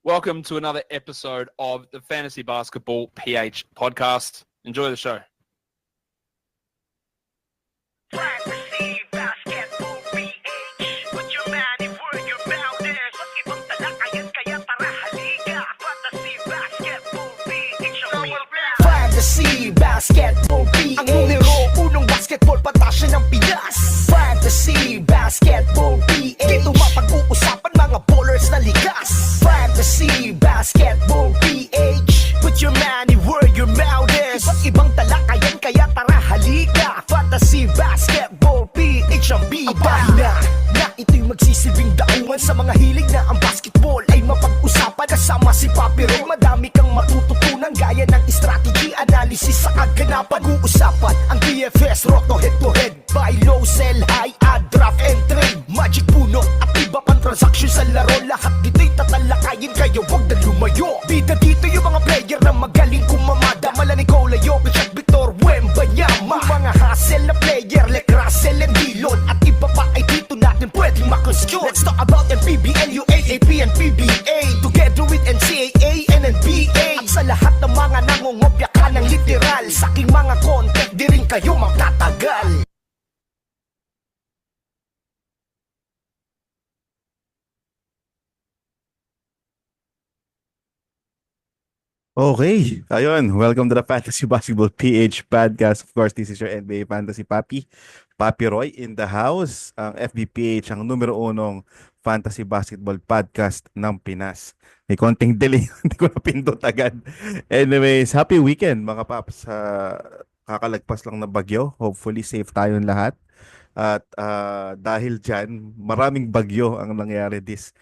Welcome to another episode of the Fantasy Basketball PH podcast. Enjoy the show. Fantasy Basketball PH. Put your money where your mouth is. At ibang talakayan kaya tara halika. Fantasy Basketball PH. Fantasy Basketball PH. Ang numero unong basketball patasya ng Pinas. Fantasy Basketball PH. Dito mapag-uusapan mga ballers na likas. Fantasy Basketball PH. Put your money where your mouth is. Iba't ibang talakayan kaya tara halika. Fantasy Basketball PH ang bida. Ang pahina na ito'y magsisilbing daungan sa mga hilig na ang basketball ay mapag-usapan. Kasama si Papi Roy, madami kang matututunan gaya ng strategy, analysis sa kaganapan. Pag-uusapan ang DFS, roto head to head, buy low, sell high, add, draft and trade, magic puno at iba pang transaction sa laro. Lahat dito'y tatalakayin kaya wag na lumayo. Bida dito yung mga player na magaling kumamada, mala Nikola Jokic at Victor Wembanyama. Yung mga hustle na player like Russell and Dillon at iba pa ay dito natin pwedeng makonsyon. Let's talk about NPBL, UAAP and PBA together with NCAA and NBA. At sa lahat ng mga nangungopya ka ng literal, sa aking mga content di rin kayo magtatagal. Okay, ayun. Welcome to the Fantasy Basketball PH podcast. Of course, this is your NBA Fantasy Papi. Papi Roy in the house. Ang FBPH, ang numero unong Fantasy Basketball podcast ng Pinas. May konting delay, hindi ko napindot agad. Anyways, happy weekend mga paps. Kakalagpas lang na bagyo. Hopefully safe tayong lahat. At dahil dyan, maraming bagyo ang nangyari this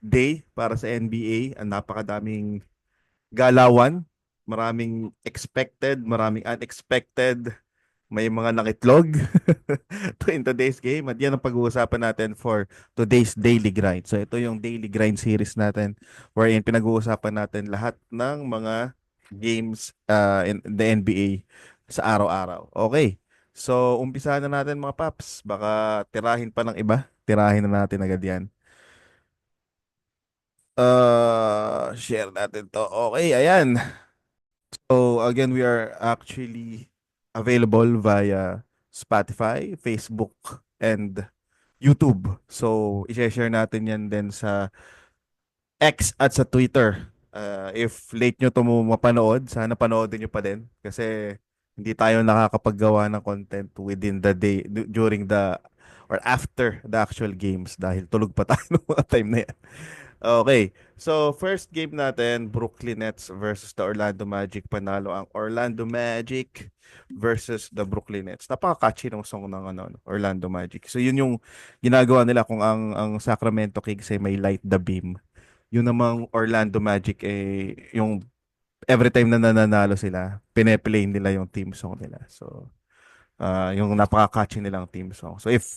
day para sa NBA. Ang napakadaming galawan, maraming expected, maraming unexpected, may mga nakitlog in today's game. At yan ang pag-uusapan natin for today's Daily Grind. So ito yung Daily Grind series natin wherein pinag-uusapan natin lahat ng mga games in the NBA sa araw-araw. Okay, so umpisahan na natin mga paps. Baka tirahin pa ng iba. Tirahin na natin agad yan. Share natin to. Okay, ayan. So again, we are actually available via Spotify, Facebook, and YouTube. So i-share natin yan din sa X at sa Twitter. If late nyo ito mapanood, sana panoodin nyo pa din. Kasi hindi tayo nakakapaggawa ng content within the day, during the, or after the actual games dahil tulog pa tayo ng mga time na yan. Okay, so first game natin, Brooklyn Nets versus the Orlando Magic. Panalo ang Orlando Magic versus the Brooklyn Nets. Napaka-catchy ng song ng Orlando Magic. So yun yung ginagawa nila kung ang Sacramento Kings ay may light the beam. Yun namang Orlando Magic yung every time na nananalo sila, pine-play nila yung team song nila. So yung napaka-catchy nilang team song. So if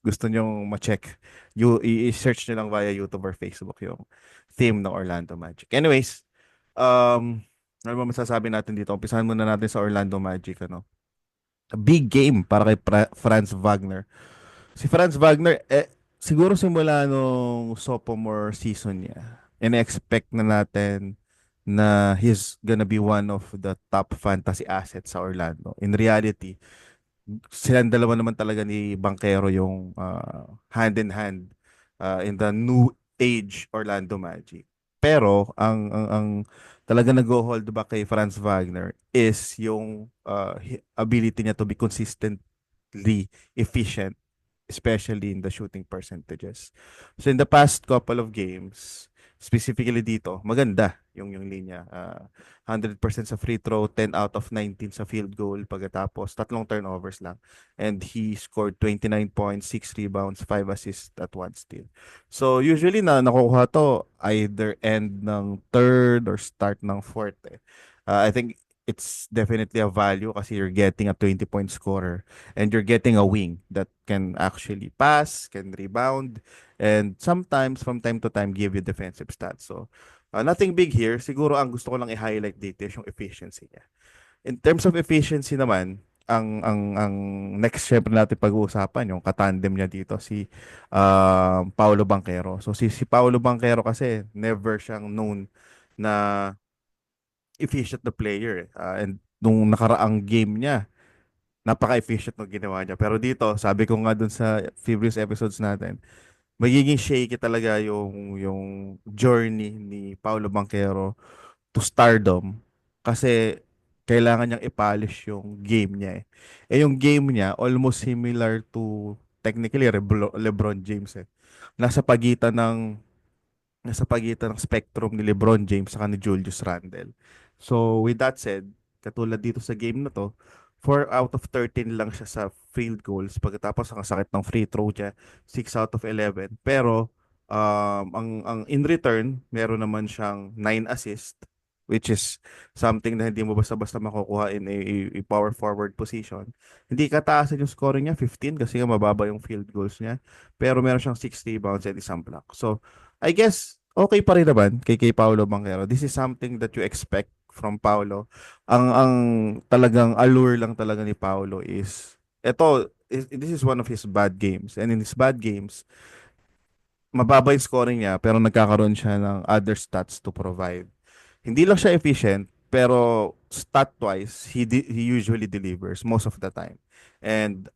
gusto nyong ma-check, i-search nyo lang via YouTube or Facebook yung theme ng Orlando Magic. Anyways, ano ba masasabi natin dito? Umpisahan muna natin sa Orlando Magic. A big game para kay Franz Wagner. Si Franz Wagner, siguro simula nung sophomore season niya, in-expect na natin na he's gonna be one of the top fantasy assets sa Orlando. In reality, silang dalawa naman talaga ni Banchero yung hand in hand in the new age Orlando Magic. Pero ang talaga nag-hold back kay Franz Wagner is yung ability niya to be consistently efficient, especially in the shooting percentages. So in the past couple of games, specifically dito, maganda yung linya. 100% sa free throw, 10 out of 19 sa field goal, pagkatapos 3 turnovers lang. And he scored 29 points, 6 rebounds, 5 assists at 1 steal. So usually nakukuha to either end ng third or start ng fourth. I think it's definitely a value kasi you're getting a 20-point scorer and you're getting a wing that can actually pass, can rebound, and sometimes from time to time give you defensive stats. So nothing big here. Siguro ang gusto ko lang i-highlight dito is yung efficiency niya. In terms of efficiency naman, ang next syempre natin pag-uusapan yung katandem niya dito si Paolo Banchero. So si Paolo Banchero kasi never siyang known na efficient na player. And nung nakaraang game niya, napaka-efficient ng ginawa niya. Pero dito, sabi ko nga dun sa previous episodes natin, magiging shaky talaga yung journey ni Paolo Banchero to stardom kasi kailangan niyang i-polish yung game niya eh. Yung game niya almost similar to technically LeBron James eh. Nasa pagitan ng nasa pagitan ng spectrum ni LeBron James sa ni Julius Randle. So with that said, katulad dito sa game na to, 4 out of 13 lang siya sa field goals. Pagkatapos ang sakit ng free throw niya, 6 out of 11. Pero ang in return, meron naman siyang 9 assist, which is something na hindi mo basta-basta makukuha in a power forward position. Hindi kataasan yung scoring niya, 15 kasi nga mababa yung field goals niya. Pero meron siyang 6 rebounds at isang block. So I guess okay pa rin naman kay Paolo Banchero. This is something that you expect from Paolo. Ang talagang allure lang talaga ni Paolo is this is one of his bad games. And in his bad games, mababa yung scoring niya pero nagkakaroon siya ng other stats to provide. Hindi lang siya efficient, pero stat-wise, he usually delivers most of the time. And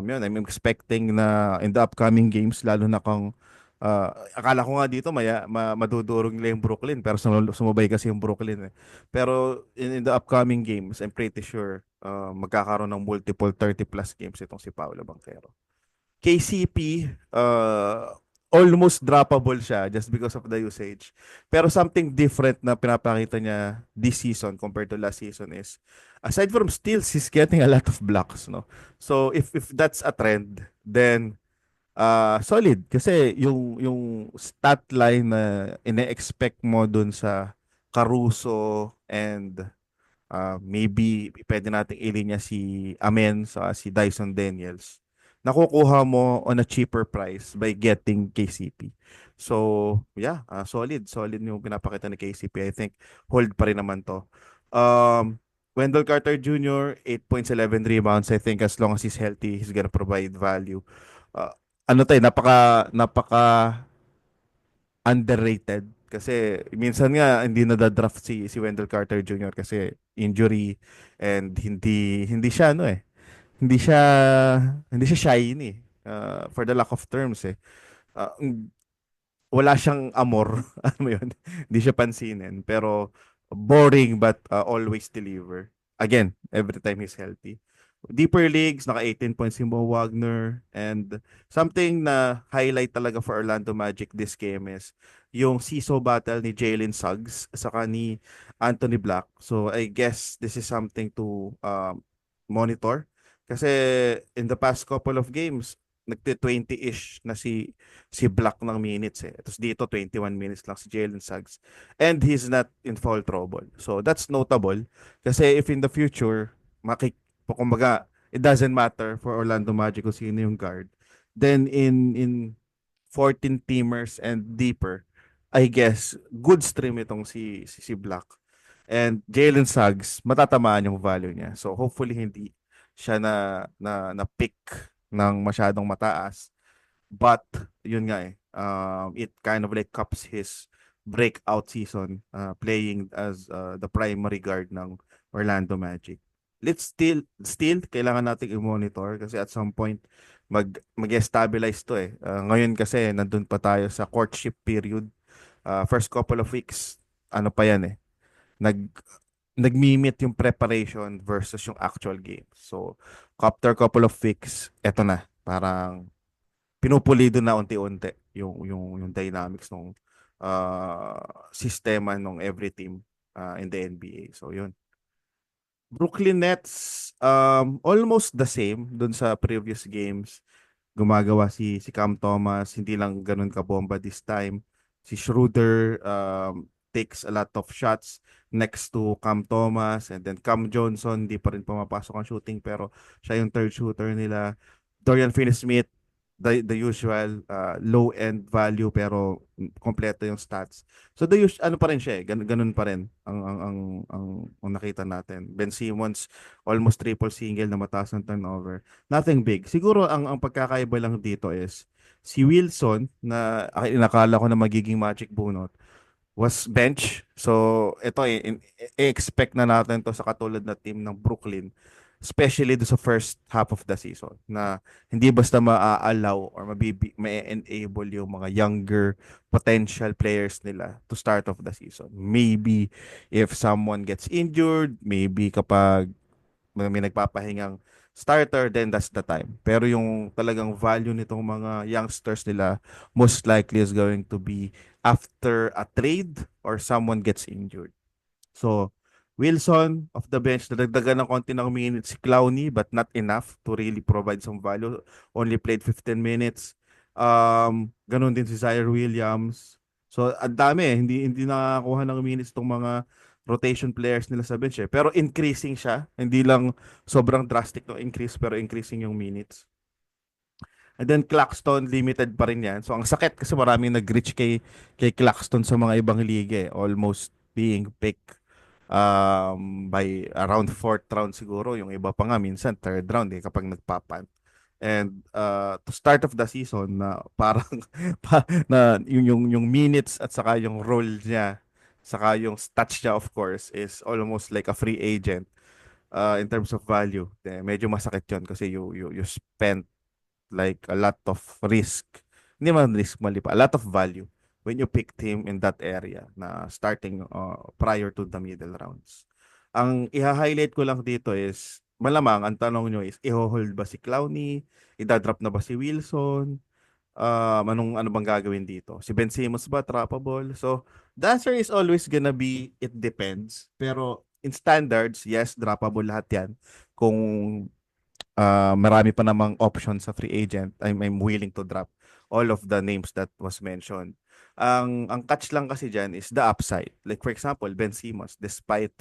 yun, I'm expecting na in the upcoming games, lalo na kung akala ko nga dito madudurog nila yung Brooklyn, pero sumabay kasi yung Brooklyn eh. Pero in the upcoming games, I'm pretty sure magkakaroon ng multiple 30 plus games itong si Paolo Banchero. KCP, almost droppable siya just because of the usage. Pero something different na pinapakita niya this season compared to last season is, aside from steals, he's getting a lot of blocks, no? So if that's a trend, then solid kasi yung stat line na ine-expect mo dun sa Caruso and maybe pwede nating ilinya si Amen sa si Dyson Daniels. Nakukuha mo on a cheaper price by getting KCP. So, yeah, solid yung pinapakita ni KCP. I think hold pa rin naman to. Wendell Carter Jr., 8 points, 11 rebounds. I think as long as he's healthy, he's gonna provide value. Uh, napaka underrated kasi minsan nga hindi nadadraft si Wendell Carter Jr. kasi injury and hindi siya hindi siya hindi siya shiny for the lack of terms eh. Uh, Wala siyang amor. Ano mo yun? Hindi siya pansinin. Pero boring but always deliver. Again, every time he's healthy. Deeper leagues, naka 18 points si Mo Wagner. And something na highlight talaga for Orlando Magic this game is yung CISO battle ni Jalen Suggs saka ni Anthony Black. So I guess this is something to monitor. Kasi in the past couple of games, nagte-20-ish na si Black ng minutes eh. Tapos dito 21 minutes lang si Jalen Suggs. And he's not in foul trouble. So that's notable kasi if in the future kumbaga it doesn't matter for Orlando Magic kung sino yung guard. Then in 14 teamers and deeper, I guess good stream itong si Black. And Jalen Suggs, matatamaan yung value niya. So hopefully hindi siya na pick ng masyadong mataas. But yun nga eh. It kind of like cups his breakout season playing as the primary guard ng Orlando Magic. Let's still kailangan nating i-monitor kasi at some point mag-stabilize to eh. Ngayon kasi nandun pa tayo sa courtship period. First couple of weeks, ano pa yan eh. Nagmimit yung preparation versus yung actual game. So, after couple of weeks, eto na. Parang pinupulido na unti-unti yung dynamics ng sistema ng every team in the NBA. So, yun. Brooklyn Nets, almost the same dun sa previous games. Gumagawa si Cam Thomas, hindi lang ganun kabomba this time. Si Schroeder takes a lot of shots next to Cam Thomas, and then Cam Johnson, hindi pa rin pumapasok ang shooting pero siya yung third shooter nila. Dorian Finney-Smith, the usual low end value pero kompleto yung stats. So ano pa rin siya eh, ganun pa rin ang nakita natin. Ben Simmons almost triple single na mataas ng turnover. Nothing big. Siguro ang pagkakaiba lang dito is si Wilson na inakala ko na magiging magic bunot was bench. So, ito i-expect na natin to sa katulad na team ng Brooklyn, especially do sa first half of the season na hindi basta ma-allow or ma-enable yung mga younger potential players nila to start off the season. Maybe if someone gets injured, maybe kapag may nagpapahingang starter, then that's the time. Pero yung talagang value nitong mga youngsters nila most likely is going to be after a trade or someone gets injured. So, Wilson off the bench, nadagdagan ng konti ng minutes si Clowney but not enough to really provide some value. Only played 15 minutes. Ganun din si Zaire Williams. So, ang dami eh. Hindi nakakuha ng minutes tong mga rotation players nila sa bench eh. Pero increasing siya. Hindi lang sobrang drastic no increase pero increasing yung minutes. And then Claxton, limited pa rin yan. So ang sakit kasi maraming nag-reach kay Claxton sa mga ibang liga eh. Almost being picked by around fourth round siguro. Yung iba pa nga minsan third round eh kapag nagpapan. And to start of the season na parang na yung minutes at saka yung role niya saka yung stats niya of course is almost like a free agent in terms of value. Medyo masakit yun kasi you spent like a lot of risk. Hindi man risk, mali pa. A lot of value when you picked him in that area na starting prior to the middle rounds. Ang iha-highlight ko lang dito is malamang ang tanong nyo is i-hold ba si Clowney? Idadrop na ba si Wilson? Ano bang gagawin dito? Si Ben Simmons ba droppable? So, the answer is always gonna be it depends. Pero in standards, yes, droppable lahat yan. Kung marami pa namang options sa free agent, I'm willing to drop all of the names that was mentioned. Ang catch lang kasi dyan is the upside. Like for example, Ben Simmons, despite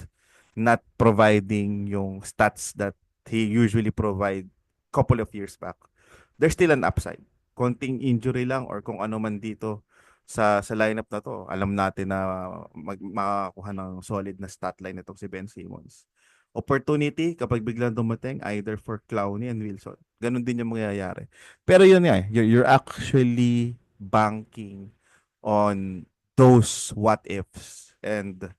not providing yung stats that he usually provide couple of years back, there's still an upside. Konting injury lang or kung ano man dito sa lineup na to, alam natin na makakuha ng solid na stat line itong si Ben Simmons. Opportunity kapag biglang dumating either for Clowney and Wilson. Ganon din yung mangyayari. Pero yun nga, you're actually banking on those what ifs and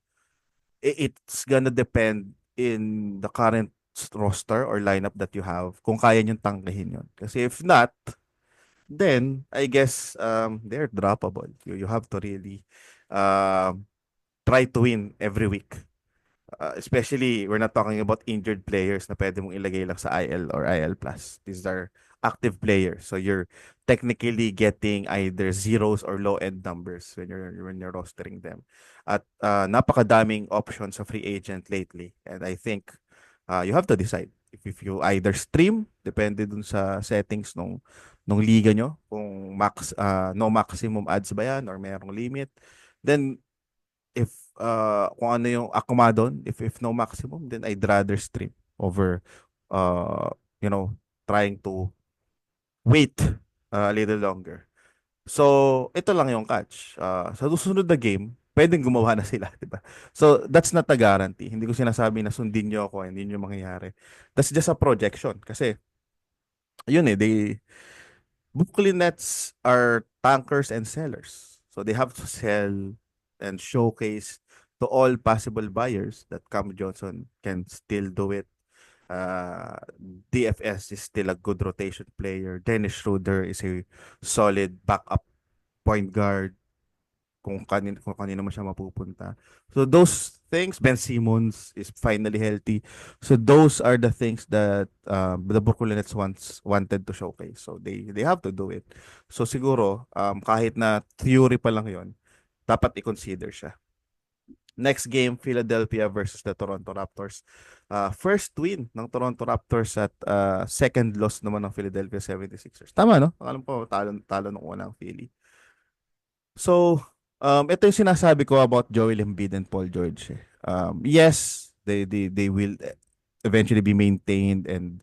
it's gonna depend in the current roster or lineup that you have kung kaya nyo tanggihin yun. Kasi if not, then I guess they're droppable. You have to really try to win every week. Especially, we're not talking about injured players na pwede mong ilagay lang sa IL or IL+. These are active players. So you're technically getting either zeros or low-end numbers when you're rostering them. At napakadaming options sa free agent lately. And I think you have to decide if you either stream, depende dun sa settings nung liga nyo, kung no maximum ads ba yan or merong limit. Then if kung ano yung akuma doon, if no maximum, then I'd rather stream over uh trying to wait a little longer. So, ito lang yung catch. Sa susunod na game, pwedeng gumawa na sila, di ba? So, that's not a guarantee. Hindi ko sinasabi na sundin nyo ako, hindi nyo mangyayari. That's just a projection. Kasi, yun Brooklyn Nets are tankers and sellers. So they have to sell and showcase to all possible buyers that Cam Johnson can still do it. DFS is still a good rotation player. Dennis Schroeder is a solid backup point guard kung kanino mo siya mapupunta. So those things, Ben Simmons is finally healthy. So those are the things that the Brooklyn Nets wanted to showcase. So they have to do it. So siguro kahit na theory pa lang 'yon, dapat i-consider siya. Next game, Philadelphia versus the Toronto Raptors. First win ng Toronto Raptors at second loss naman ng Philadelphia 76ers. Tama, no? Alam ko, talo nung unang Philly. So, ito yung sinasabi ko about Joel Embiid and Paul George. Yes, they will eventually be maintained and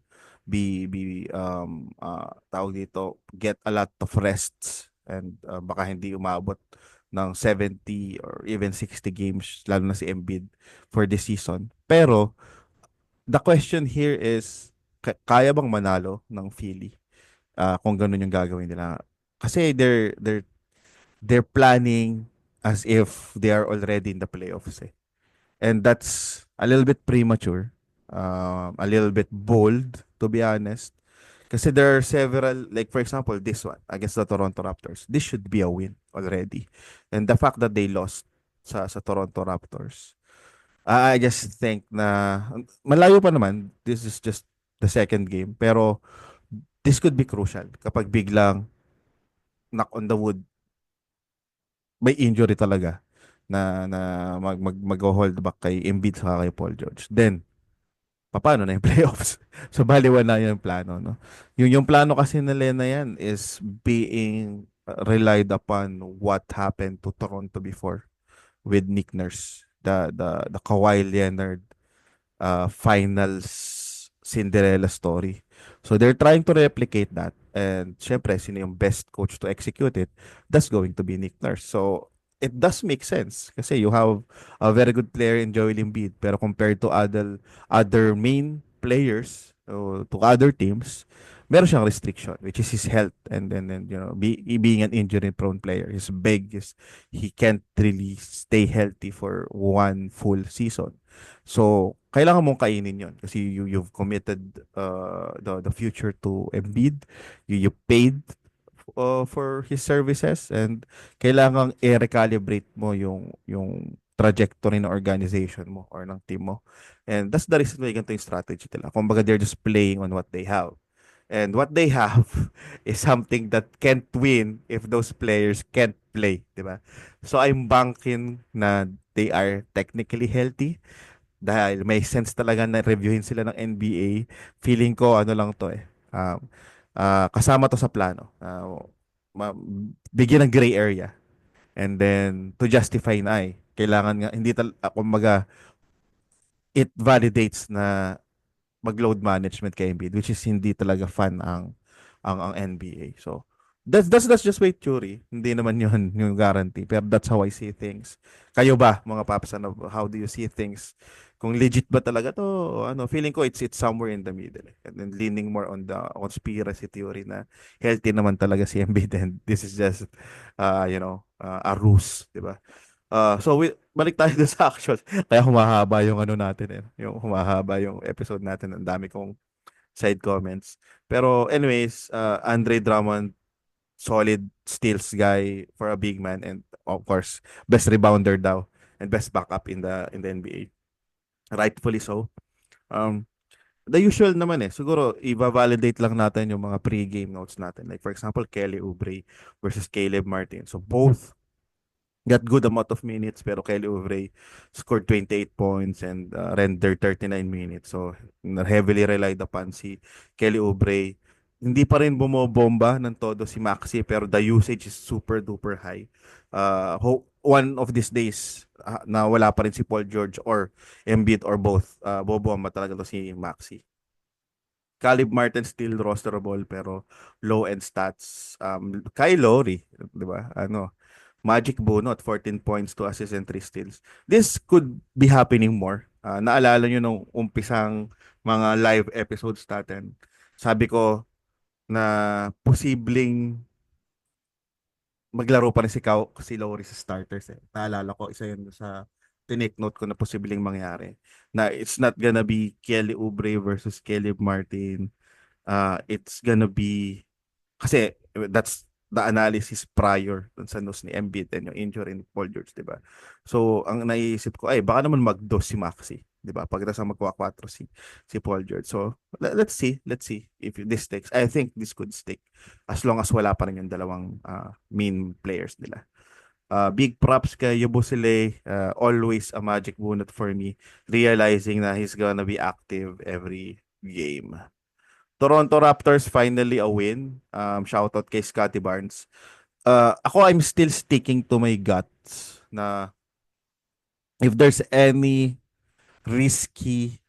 tawag dito, get a lot of rests, and baka hindi umabot ng 70 or even 60 games, lalo na si Embiid for this season. Pero the question here is, kaya bang manalo ng Philly kung ganun yung gagawin nila? Kasi they're planning as if they are already in the playoffs, eh. And that's a little bit premature, a little bit bold, to be honest. Kasi there are several, like for example, this one against the Toronto Raptors. This should be a win already. And the fact that they lost sa Toronto Raptors, I just think na malayo pa naman. This is just the second game. Pero this could be crucial kapag biglang, knock on the wood, may injury talaga na mag-hold back kay Embiid sa kay Paul George. Then, paano na yung playoffs? So, baliwala yung plano, no? Yung plano kasi nila na yan is being relied upon what happened to Toronto before with Nick Nurse. The Kawhi Leonard finals Cinderella story. So they're trying to replicate that. And syempre, sino yung best coach to execute it? That's going to be Nick Nurse. So it does make sense kasi you have a very good player in Joel Embiid, pero compared to other main players, to other teams, meron siyang restriction, which is his health, and then being an injury prone player. He's big, he can't really stay healthy for one full season. So, kailangan mong kainin yon kasi you've committed the future to Embiid. You paid for his services, and kailangang i-recalibrate mo yung trajectory ng organization mo or ng team mo. And that's the reason why ganito yung strategy nila. Kumbaga, they're just playing on what they have. And what they have is something that can't win if those players can't play, di ba? So I'm banking na they are technically healthy, dahil may sense talaga na reviewin sila ng NBA. Feeling ko ano lang to, kasama to sa plano. Bigyan ng gray area. And then to justify na, kailangan nga hindi kumbaga, it validates na mag-load management kay Embiid, which is hindi talaga fun ang NBA. So that's just wait theory. Hindi naman yun yung guarantee. Pero that's how I see things. Kayo ba, mga paps, how do you see things? Kung legit ba talaga to, feeling ko it's somewhere in the middle. And then leaning more on the conspiracy theory na healthy naman talaga si Embiid, and this is just a ruse, 'di ba? So balik tayo dun sa actual. Kaya humahaba yung natin, yung humahaba yung episode natin. Ang dami kong side comments. Pero anyways, Andre Drummond, solid steals guy for a big man, and of course, best rebounder daw and best backup in the NBA. Rightfully so. Um, the usual naman, siguro i-validate lang natin yung mga pre-game notes natin. Like for example, Kelly Oubre versus Caleb Martin. So both got good amount of minutes, pero Kelly Oubre scored 28 points and rendered 39 minutes. So heavily relied upon si Kelly Oubre. Hindi pa rin bumobomba ng todo si Maxi, pero the usage is super duper high. One of these days na wala pa rin si Paul George or Embiid or both, bobomba talaga to si Maxi. Caleb Martin still rosterable pero low end stats. Kyle Lowry, 'di ba? Magic Bono at 14 points, 2 assists and 3 steals. This could be happening more. Naalala nyo nung umpisang mga live episodes natin. Sabi ko na posibleng maglaro pa rin si Lowry sa starters. Naalala ko, isa yun sa tinake note ko na posibleng mangyari. Na it's not gonna be Kelly Oubre versus Caleb Martin. It's gonna be, kasi that's the analysis prior dun sa news ni Embiid and yung injury ni Paul George, di ba? So, ang naisip ko, baka naman mag-dose si Maxi, di ba? Pagkatapos magkuha 4 si Paul George. So, let's see if this sticks. I think this could stick as long as wala pa rin yung dalawang main players nila. Big props kay Yabusele, always a magic bonus for me, realizing na he's gonna be active every game. Toronto Raptors finally a win. Shoutout kay Scotty Barnes. Ako, I'm still sticking to my guts na if there's any risky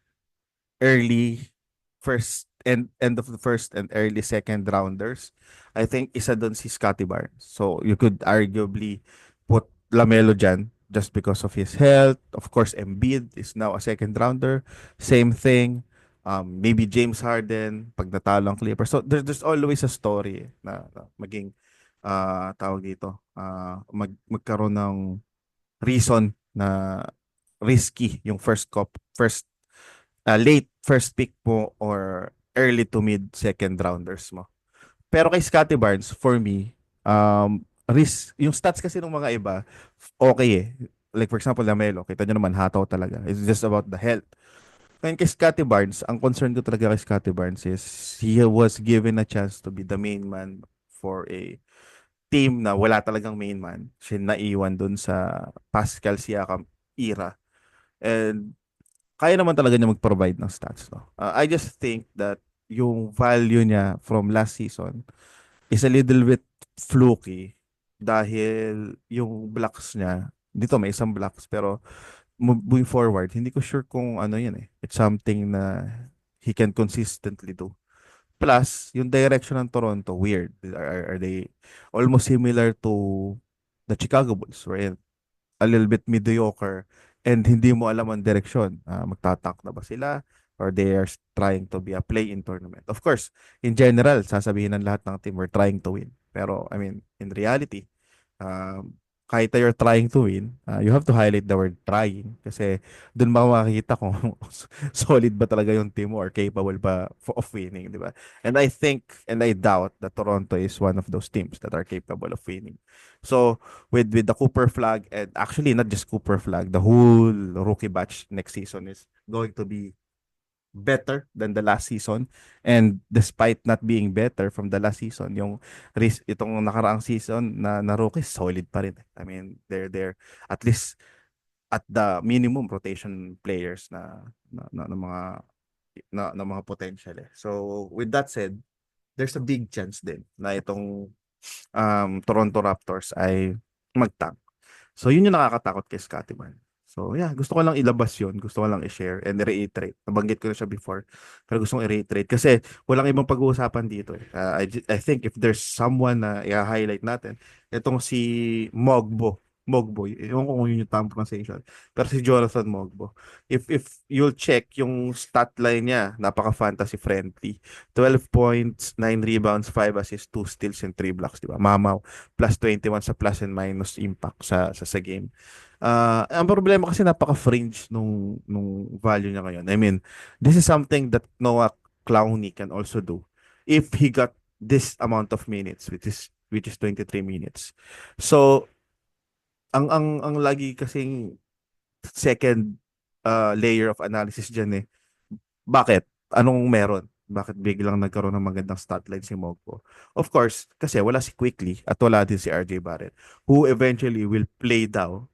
early first end of the first and early second rounders, I think isa doon si Scotty Barnes. So you could arguably put Lamelo dyan just because of his health. Of course, Embiid is now a second rounder. Same thing. Maybe James Harden pag natalo ang Clippers. So there's always a story na maging tawag dito, magkaroon ng reason na risky yung late first pick mo or early to mid second rounders mo. Pero kay Scotty Barnes, for me, yung stats kasi ng mga iba, okay eh. Like for example, Lamelo, kita nyo naman, hataw talaga. It's just about the health. Ngayon kay Scotty Barnes, ang concern ko talaga kay Scotty Barnes is he was given a chance to be the main man for a team na wala talagang main man. Siya naiwan dun sa Pascal Siakam era. And kaya naman talaga niya mag-provide ng stats, no? I just think that yung value niya from last season is a little bit fluky dahil yung blocks niya, dito may isang blocks, pero moving forward, hindi ko sure kung ano yun eh. It's something na he can consistently do. Plus, yung direction ng Toronto, weird. Are they almost similar to the Chicago Bulls, where a little bit mediocre and hindi mo alam ang direksyon. Magtatank na ba sila or they are trying to be a play-in tournament. Of course, in general, sasabihin ng lahat ng team, we're trying to win. Pero, I mean, in reality, um, kahit na you're trying to win, you have to highlight the word trying kasi dun makikita kung solid ba talaga yung team mo or capable ba of winning, di ba? And I think and I doubt that Toronto is one of those teams that are capable of winning. So, with the Cooper Flag and actually not just Cooper Flag, the whole rookie batch next season is going to be better than the last season. And despite not being better from the last season, itong nakaraang season na rookies solid pa rin. I mean, they're at least at the minimum rotation players na mga na mga potential eh. So with that said, there's a big chance din na itong Toronto Raptors ay magtank. So, yun yung nakakatakot kay Scottie Barnes. So, yeah, gusto ko lang ilabas yun. Gusto ko lang i-share and reiterate. Nabanggit ko na siya before. Pero gusto kong i-reiterate kasi walang ibang pag-uusapan dito. Eh. I think if there's someone na i-highlight natin, itong si Mogbo. Mogbo. Ewan ko kung yun yung tamang pronunciation. Pero si Jonathan Mogbo. If you'll check yung stat line niya, napaka-fantasy friendly. 12 points, 9 rebounds, 5 assists, 2 steals, and 3 blocks. Diba? Mamaw. Plus 21 sa plus and minus impact sa game. Ang problema kasi napaka-fringe nung value niya ngayon. I mean, this is something that Noah Clowney can also do if he got this amount of minutes, which is 23 minutes. So, ang lagi kasing second layer of analysis dyan eh, bakit? Anong meron? Bakit biglang nagkaroon ng magandang stat line si Mogbo? Of course, kasi wala si Quickly at wala din si RJ Barrett who eventually will play daw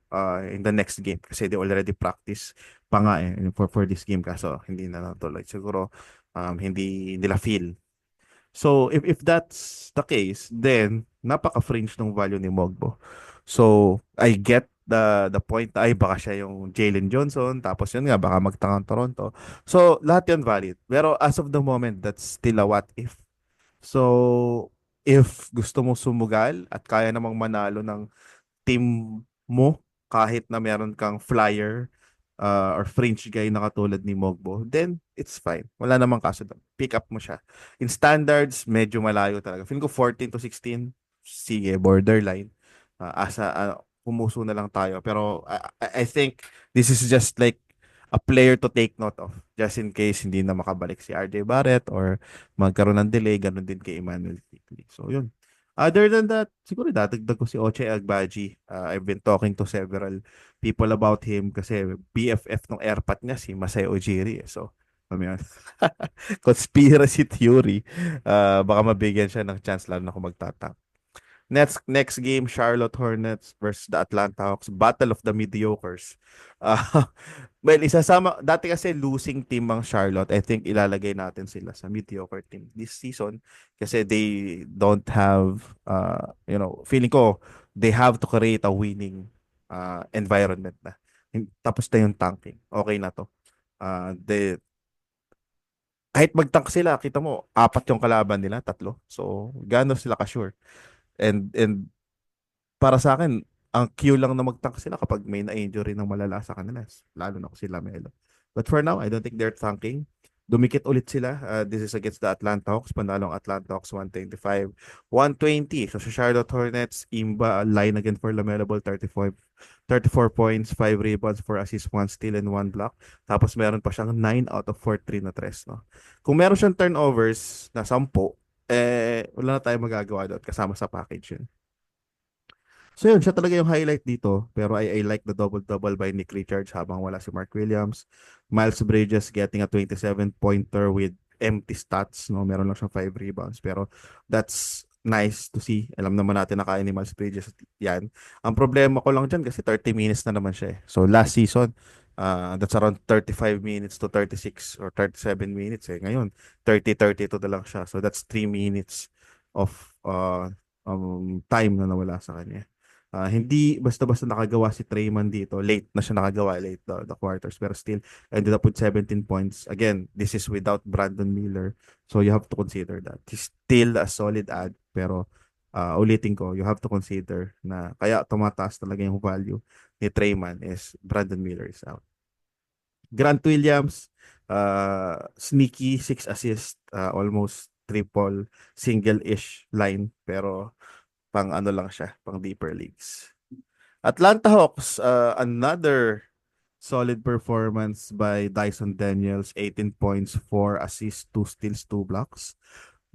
in the next game kasi they already practice pa nga eh, for this game kaso hindi na natuloy. Siguro hindi nila feel. So if that's the case, then napaka-fringe ng value ni Mogbo. So I get the point ay baka siya yung Jalen Johnson tapos yun nga baka magtangang Toronto. So lahat yun valid. Pero as of the moment, that's still a what if. So if gusto mo sumugal at kaya namang manalo ng team mo kahit na meron kang flyer or fringe guy na katulad ni Mogbo, then it's fine. Wala namang kaso doon. Pick up mo siya. In standards, medyo malayo talaga. Feeling ko 14 to 16, sige, borderline. Pumuso na lang tayo. Pero I think this is just like a player to take note of. Just in case hindi na makabalik si RJ Barrett or magkaroon ng delay, ganun din kay Emmanuel Quickley. So, yun. Other than that, siguro dadagdag ko si Ochai Agbaji. I've been talking to several people about him kasi BFF ng airpat niya si Masai Ujiri. So, yun. Conspiracy theory. Baka mabigyan siya ng chance lalo na kung magtatap. Next game, Charlotte Hornets versus the Atlanta Hawks. Battle of the Mediocres. Uh, well, dati kasi losing team ang Charlotte. I think ilalagay natin sila sa mediocre team this season kasi they don't have, feeling ko, they have to create a winning environment na. Tapos na yung tanking. Okay na to. kahit mag-tank sila, kita mo, apat yung kalaban nila, tatlo. So, gaano sila ka-sure. And para sa akin, ang cue lang na mag-tank sila kapag may na-injury ng malala sa kanila. Lalo na kung sila Melo. But for now, I don't think they're tanking. Dumikit ulit sila. This is against the Atlanta Hawks. Panalong Atlanta Hawks 125. 120. So sa Charlotte Hornets, Imba line again for LaMelo Ball 34 points, 5 rebounds, 4 assists, 1 steal, and 1 block. Tapos meron pa siyang 9 out of 43 na tres. No? Kung meron siyang turnovers na 10, wala na tayong magagawa doon kasama sa package yun. So yun, siya talaga yung highlight dito. Pero I like the double-double by Nick Richards habang wala si Mark Williams. Miles Bridges getting a 27-pointer with empty stats. No? Meron lang siyang 5 rebounds. Pero that's nice to see. Alam naman natin na kaya ni Miles Bridges yan. Ang problema ko lang dyan kasi 30 minutes na naman siya. So last season, that's around 35 minutes to 36 or 37 minutes. Ngayon, 30-32 na lang siya. So that's 3 minutes of time na nawala sa kanya. Hindi basta-basta nakagawa si Trayman dito. Late na siya nakagawa, late the quarters. Pero still, ended up with 17 points. Again, this is without Brandon Miller. So you have to consider that. He's still a solid add. Pero ulitin ko, you have to consider na kaya tumataas talaga yung value ni Trayman is Brandon Miller is out. Grant Williams, sneaky 6 assists, almost triple, single-ish line. Pero pang ano lang siya, pang deeper leagues. Atlanta Hawks, another solid performance by Dyson Daniels, 18 points, 4 assists, 2 steals, 2 blocks.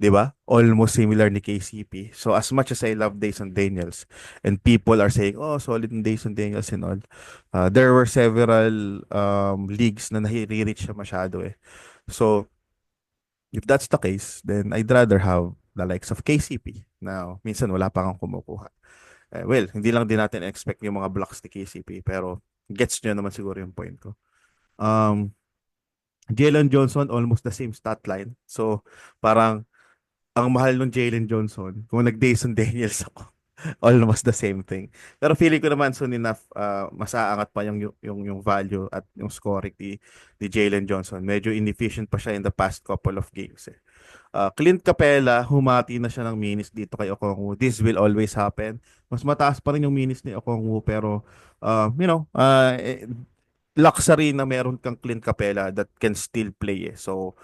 'Di ba? Almost similar ni KCP. So as much as I love Dyson Daniels and people are saying, "Oh, solid ni Dyson Daniels and all." There were several leagues na nare-reach siya masyado eh. So if that's the case, then I'd rather have the likes of KCP. Now, minsan wala pa kang kumukuha. Well, hindi lang din natin expect yung mga blocks ni KCP, pero gets nyo naman siguro yung point ko. Jalen Johnson, almost the same stat line. So, parang ang mahal ng Jalen Johnson, kung nag-Dayson Daniels ako, almost the same thing. Pero feeling ko naman soon enough, mas aangat pa yung value at yung scoring ni Jalen Johnson. Medyo inefficient pa siya in the past couple of games. Clint Capela, humati na siya ng minutes dito kay Okongwu. This will always happen. Mas mataas pa rin yung minutes ni Okongwu pero luxury na meron kang Clint Capela that can still play eh. So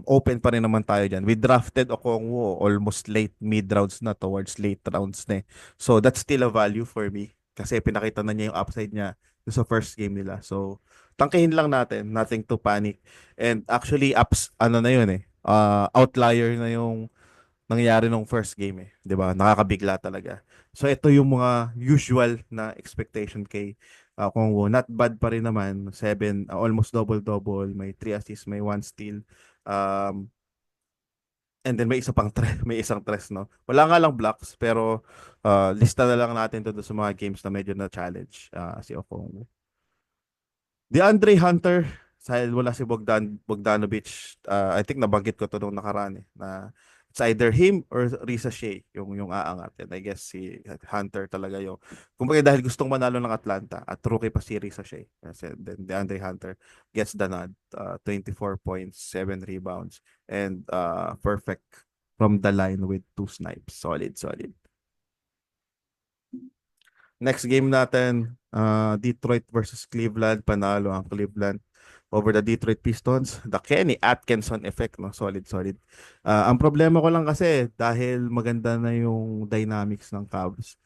open pa rin naman tayo dyan. We drafted Okongwu almost late mid-rounds na towards late rounds na eh. So that's still a value for me kasi pinakita na niya yung upside niya sa first game nila. So tangkihin lang natin, nothing to panic. And actually ano na yun eh. Outlier na yung nangyari nung first game eh, 'di ba? Nakakabigla talaga. So ito yung mga usual na expectation kay Kongwo. Not bad pa rin naman, 7 almost double-double, may 3 assists, may 1 steal. And then may isa pang may isang tres, no. Wala nga lang blocks pero lista na lang natin to sa mga games na medyo na challenge si Okongwu. DeAndre Hunter, dahil wala si Bogdanovic, I think nabanggit ko to nung nakaraan eh, na it's either him or Risa Shea yung aangat. And I guess si Hunter talaga yung, kumbaga dahil gustong manalo ng Atlanta at rookie pa si Risa Shea. Then DeAndre Hunter gets the nod, 24 points, 7 rebounds, and perfect from the line with 2 snipes. Solid, solid. Next game natin, Detroit versus Cleveland. Panalo ang Cleveland over the Detroit Pistons. The Kenny Atkinson effect, no? Solid, solid. Ang problema ko lang kasi dahil maganda na yung dynamics ng Cavs,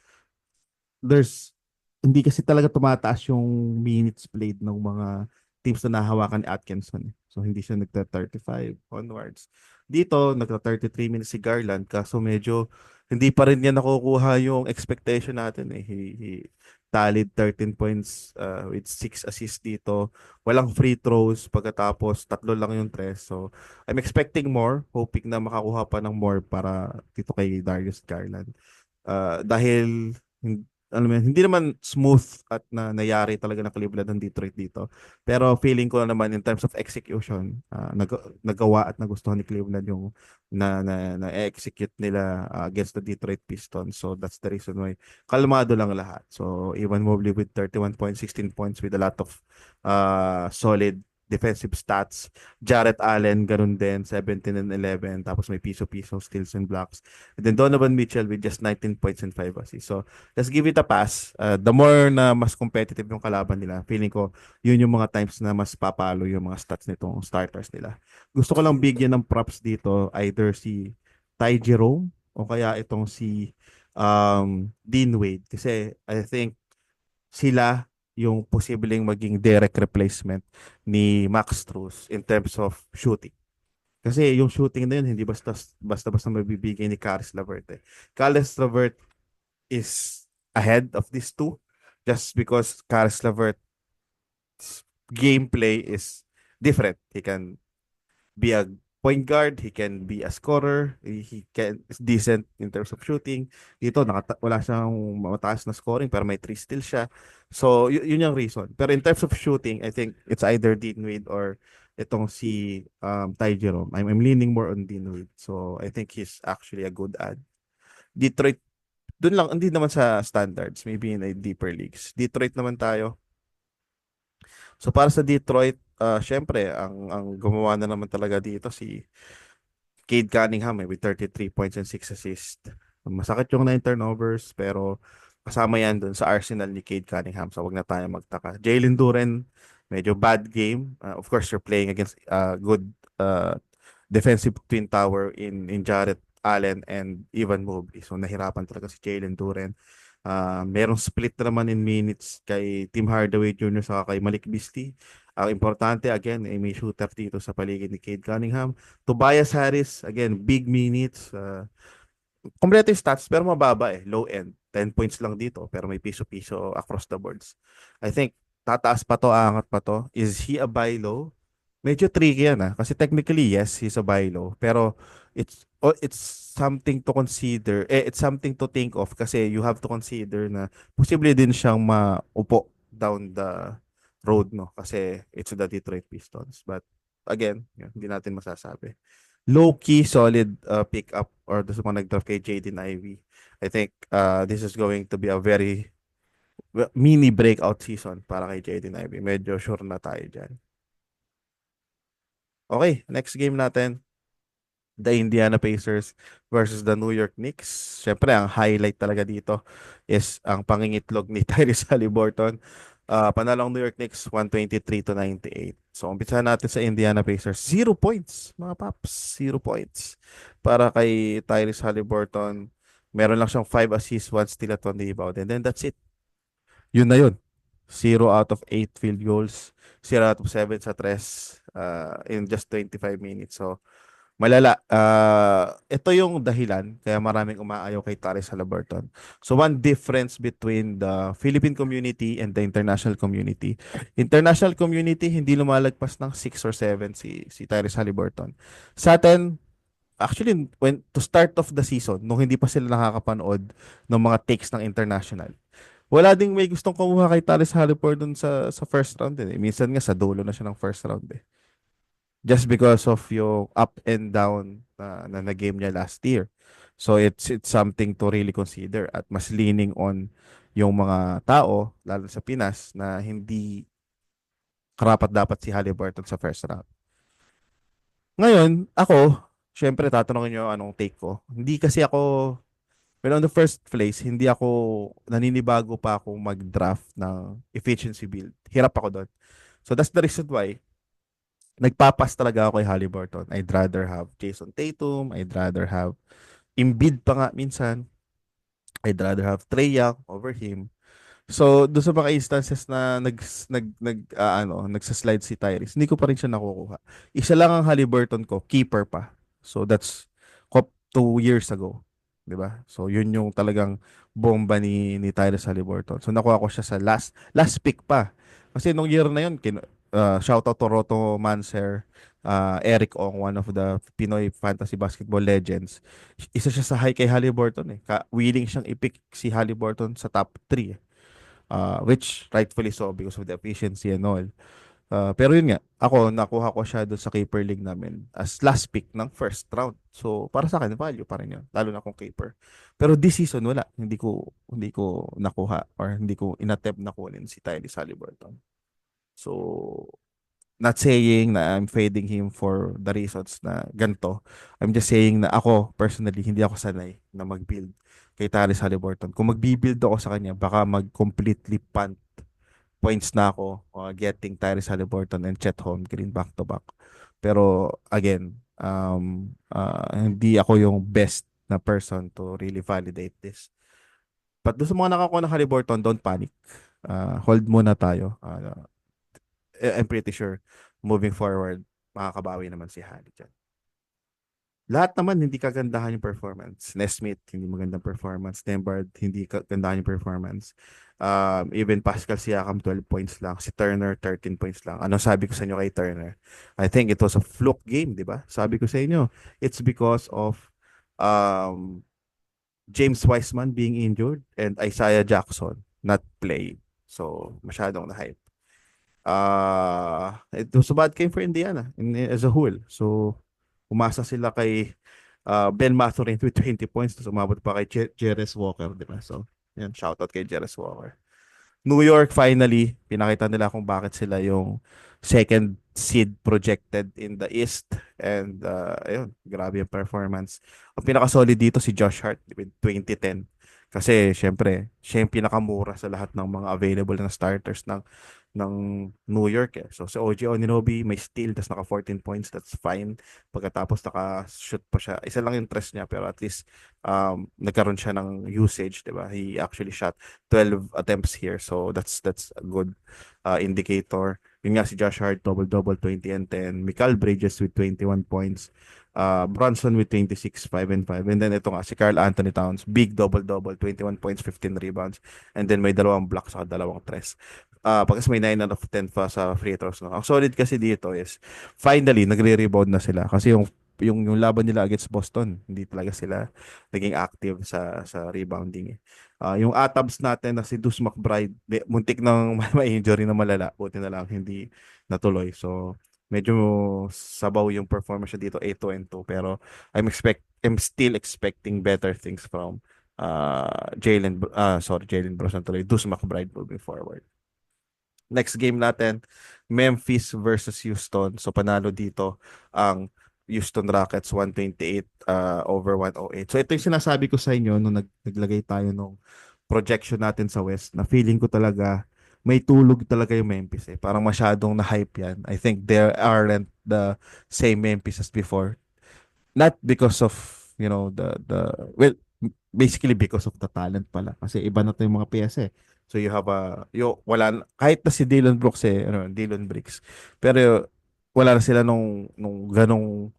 hindi kasi talaga tumataas yung minutes played ng mga teams na nahawakan ni Atkinson. So hindi siya nagta-35 onwards. Dito, nagta-33 minutes si Garland kaso medyo hindi pa rin niya nakukuha yung expectation natin eh. He tallied 13 points with 6 assists dito. Walang free throws pagkatapos tatlo lang yung tres. So I'm expecting more, hoping na makakuha pa ng more para dito kay Darius Garland. Dahil alam mo, hindi naman smooth at nayari talaga ng Cleveland ng Detroit dito. Pero feeling ko naman in terms of execution, nagawa at nagustuhan ni Cleveland yung na-execute nila against the Detroit Pistons. So that's the reason why kalmado lang lahat. So Evan Mobley with 31 points, 16 points with a lot of solid defensive stats. Jarrett Allen, ganun din, 17 and 11. Tapos may piso-piso steals and blocks. And then Donovan Mitchell with just 19 points and 5 assists. So, let's give it a pass. The more na mas competitive yung kalaban nila, feeling ko, yun yung mga times na mas papalo yung mga stats nitong starters nila. Gusto ko lang bigyan ng props dito, either si Ty Jerome o kaya itong si Dean Wade. Kasi I think sila yung posibleng maging direct replacement ni Max Strus in terms of shooting. Kasi yung shooting na yun, hindi basta mabibigay ni Caris LeVert. Caris LeVert is ahead of these two just because Caris LeVert's gameplay is different. He can be a point guard, he can be a scorer, he can is decent in terms of shooting. Dito wala siyang mataas na scoring pero may 3 steals siya. So yun yung reason. Pero in terms of shooting, I think it's either Dean Wade or itong si Ty Jerome. I'm leaning more on Dean Wade. So I think he's actually a good add. Detroit, dun lang, hindi naman sa standards, maybe in a deeper leagues. Detroit naman tayo. So para sa Detroit, syempre, ang gumawa na naman talaga dito si Cade Cunningham with 33 points and 6 assists. Masakit yung 9 turnovers, pero kasama yan dun sa arsenal ni Cade Cunningham. So wag na tayo magtaka. Jalen Duren, medyo bad game. Of course, you're playing against good defensive twin tower in Jarrett Allen and Evan Mobley. So nahirapan talaga si Jalen Duren. Merong split na naman in minutes kay Tim Hardaway Jr. saka kay Malik Beasley. Ang importante, again, may shooter dito sa paligid ni Cade Cunningham. Tobias Harris, again, big minutes. Kompleto yung stats, pero mababa low end. 10 points lang dito, pero may piso-piso across the boards. I think, tataas pa to, aangat pa to. Is he a buy low? Medyo tricky yan kasi technically, yes, he's a buy low. Pero, it's something to consider. It's something to think of kasi you have to consider na posible din siyang maupo down the road, no? Kasi it's the Detroit Pistons. But again, yun, hindi natin masasabi. Low-key, solid pick up or doon sa mga nag-draft kay Jaden Ivey. I think this is going to be a very mini breakout season para kay Jaden Ivey. Medyo sure na tayo dyan. Okay, next game natin. The Indiana Pacers versus the New York Knicks. Siyempre, ang highlight talaga dito is ang pangingitlog ni Tyrese Haliburton. Panalong New York Knicks 123-98. So, umpisahan natin sa Indiana Pacers. 0 points, mga paps. 0 points. Para kay Tyrese Haliburton, meron lang siyang 5 assists, 1 steal at 1 rebound. And then that's it. Yun na yun. 0 out of 8 field goals. 0 out of 7 sa tres in just 25 minutes. So, malala. Ito yung dahilan kaya maraming umaayaw kay Tyrese Haliburton. So one difference between the Philippine community and the international community. International community hindi lumalagpas ng 6 or 7 si Tyrese Haliburton. Sa atin, actually when to start of the season, nung hindi pa sila nakakapanood ng mga takes ng international, wala ding may gustong kumuha kay Tyrese Haliburton sa first round din. Minsan nga sa dulo na siya ng first round just because of yung up and down na game niya last year. So it's something to really consider at mas leaning on yung mga tao, lalo sa Pinas, na hindi karapat dapat si Haliburton sa first round. Ngayon, ako, syempre tatanungin nyo anong take ko. Hindi kasi ako, well, on the first place, hindi ako, naninibago pa ako mag-draft ng efficiency build. Hirap ako doon. So that's the reason why nagpapas talaga ako kay Haliburton. I'd rather have Jason Tatum. I'd rather have Embiid pa nga minsan. I'd rather have Trae Young over him. So, doon sa mga instances na nagsaslide si Tyrese, hindi ko pa rin siya nakukuha. Isa lang ang Haliburton ko, keeper pa. So, that's 2 years ago. Diba? So, yun yung talagang bomba ni Tyrese Haliburton. So, nakuha ko siya sa last pick pa. Kasi nung year na yun, shout out to Roto Manser, Eric Ong, one of the Pinoy fantasy basketball legends. Isa siya sa high kay Haliburton willing siyang i-pick si Haliburton sa top 3. Which rightfully so because of the efficiency and all. Pero yun nga, ako nakuha ko siya doon sa keeper league namin as last pick ng first round. So para sa akin value pa rin yun, lalo na kung keeper. Pero this season wala, hindi ko nakuha or hindi ko inattempt na kunin si Tyrese Haliburton. So not saying na I'm fading him for the reasons na ganito. I'm just saying na ako, personally, hindi ako sanay na mag-build kay Tyrese Haliburton. Kung mag-build ako sa kanya, baka mag-completely punt points na ako getting Tyrese Haliburton and Chet Holmgren back to back. Pero again, hindi ako yung best na person to really validate this. But doon sa mga nakakuha ng Haliburton, don't panic. Hold muna tayo. I'm pretty sure moving forward, makakabawi naman si Hali dyan. Lahat naman hindi kagandahan yung performance. Nesmith, hindi magandang performance. Nembhard, hindi kagandahan yung performance. Even Pascal Siakam, 12 points lang. Si Turner, 13 points lang. Ano sabi ko sa inyo kay Turner? I think it was a fluke game, di ba? Sabi ko sa inyo, it's because of um, James Wiseman being injured and Isaiah Jackson not playing. So, masyadong na-hype. It was a bad game for Indiana as a whole. So, umasa sila kay Ben Mathurin with 20 points. Tapos umabot pa kay Jerez Walker, di ba? So, yan, shoutout kay Jerez Walker. New York, finally, pinakita nila kung bakit sila yung second seed projected in the East. And, ayun, grabe yung performance. Ang pinaka-solid dito si Josh Hart with 2010. Kasi, syempre, siya yung pinakamura sa lahat ng mga available na starters ng New York eh. So, si OG Anunoby may steal, tas naka 14 points, that's fine. Pagkatapos naka-shoot pa siya. Isa lang yung tres niya, pero at least nagkaroon siya ng usage, di ba? He actually shot 12 attempts here, so that's a good indicator. Yun nga si Josh Hart, double-double, 20 and 10. Mikal Bridges with 21 points. Bronson with 26, 5 and 5. And then ito nga, si Karl Anthony Towns, big double-double, 21 points, 15 rebounds. And then may dalawang blocks sa dalawang tres. Pagkas may 9 out of 10 pa sa free throws. No? Ang solid kasi dito is, finally, nagre-rebound na sila. Kasi yung laban nila against Boston, hindi talaga sila naging active sa rebounding. Yung atabs natin na si Deuce McBride, muntik nang may injury na malala. Buti na lang hindi natuloy. So, medyo sabaw yung performance niya dito, 8-2-2. Pero I'm still expecting better things from Jalen Brunson tuloy, Deuce McBride moving forward. Next game natin, Memphis versus Houston. So panalo dito ang Houston Rockets 128 over 108. So ito yung sinasabi ko sa inyo nung naglagay tayo nung projection natin sa West na feeling ko talaga may tulog talaga yung Memphis eh. Parang masyadong na-hype yan. I think they aren't the same Memphis as before. Not because of, well, basically because of the talent pala. Kasi iba na to yung mga PS eh. So you have kahit na si Dillon Brooks Dillon Brooks. Pero wala na sila nung ganong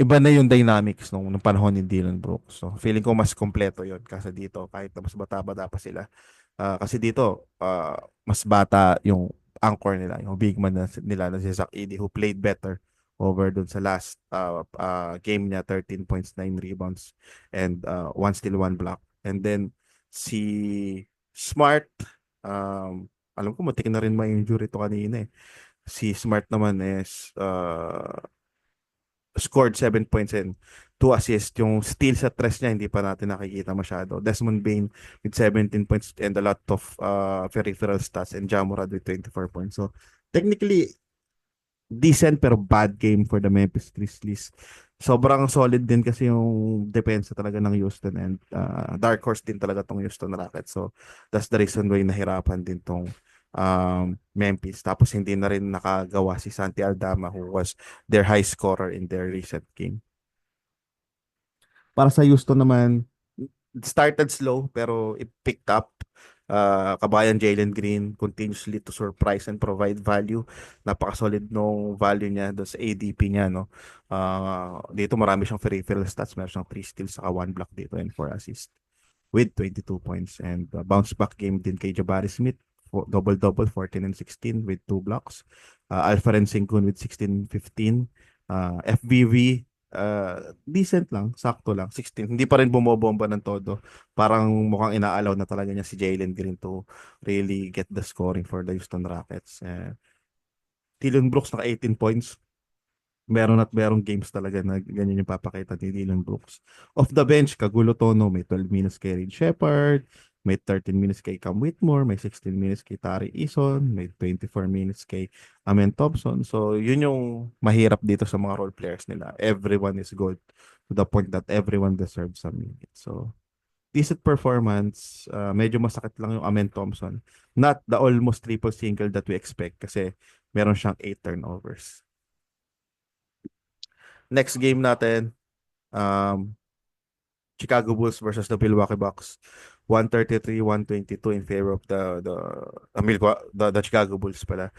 iba na yung dynamics nung panahon ni Dillon Brooks. So feeling ko mas kompleto yon kasi dito kahit na mas bata-bata pa sila. Kasi dito mas bata yung anchor nila, yung big man nila na si Zach Edey who played better over dun sa last game niya, 13 points, 9 rebounds and 1 steal, 1 block. And then si Smart, alam ko matik na rin ma-injury to kanina eh. Si Smart naman is scored 7 points and 2 assists. Yung steal sa tres niya, hindi pa natin nakikita masyado. Desmond Bane with 17 points and a lot of peripheral stats and Ja Morant with 24 points. So, technically, decent pero bad game for the Memphis Grizzlies. Sobrang solid din kasi yung depensa talaga ng Houston and dark horse din talaga tong Houston Rockets. So, that's the reason why nahirapan din tong Memphis. Tapos hindi na rin nakagawa si Santi Aldama who was their high scorer in their recent game. Para sa Houston naman, it started slow pero it picked up. Kabayan Jalen Green continuously to surprise and provide value. Napaka-solid nung value niya doon sa ADP niya, no. Dito marami siyang peripheral stats, meron siyang 3 steals saka 1 block dito and 4 assists with 22 points and bounce back game din kay Jabari Smith, double-double 14 and 16 with 2 blocks. Alperen Sengun with 16-15. FBV decent lang, sakto lang, 16. Hindi pa rin bumobomba ng todo. Parang mukhang inaalaw na talaga niya si Jalen Green to really get the scoring for the Houston Rockets. Dillon Brooks naka 18 points. Meron at merong games talaga na ganyan yung papakita ni Dillon Brooks. Off the bench, Kagulo Tono, may 12 minutes kay Reed Shepard, May 13 minutes kay Cam Whitmore, may 16 minutes kay Tari Eason, may 24 minutes kay Amen Thompson. So, yun yung mahirap dito sa mga role players nila. Everyone is good to the point that everyone deserves some minutes. So, decent performance. Medyo masakit lang yung Amen Thompson. Not the almost triple single that we expect kasi meron siyang 8 turnovers. Next game natin, um, Chicago Bulls versus the Milwaukee Bucks. 133-122 in favor of the Chicago Bulls pala.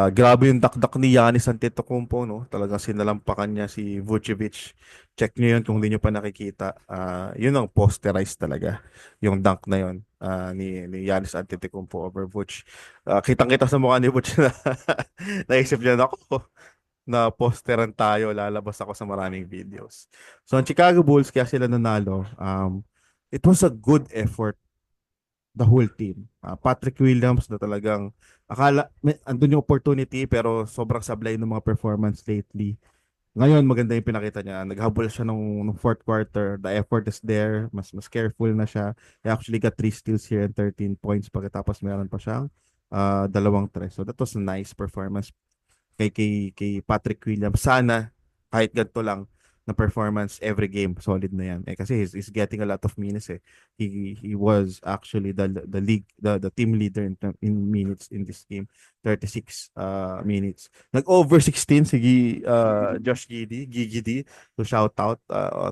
Grabe yung dakdak ni Giannis Antetokounmpo, no? Talagang sinalampakan niya si Vucevic. Check niyo yun kung hindi niyo pa nakikita. Yun ang posterized talaga. Yung dunk na yun ni Giannis Antetokounmpo over Vuce. Kitang-kita sa mukha ni Vuce na naisip niya, ako, na posteran tayo, lalabas ako sa maraming videos. So, ang Chicago Bulls, kaya sila nanalo, it was a good effort, the whole team. Patrick Williams na talagang, andun yung opportunity, pero sobrang sablay ng mga performance lately. Ngayon, maganda yung pinakita niya. Naghabol siya nung fourth quarter. The effort is there. Mas careful na siya. He actually got 3 steals here and 13 points pagkatapos meron pa siyang dalawang tres. So that was a nice performance kay Patrick Williams. Sana kahit ganito lang na performance every game, solid na yan. Kasi he's getting a lot of minutes eh. He was actually the league the team leader in minutes in this game. 36 minutes. Nag-over 16 si Josh Giddey. So shout out,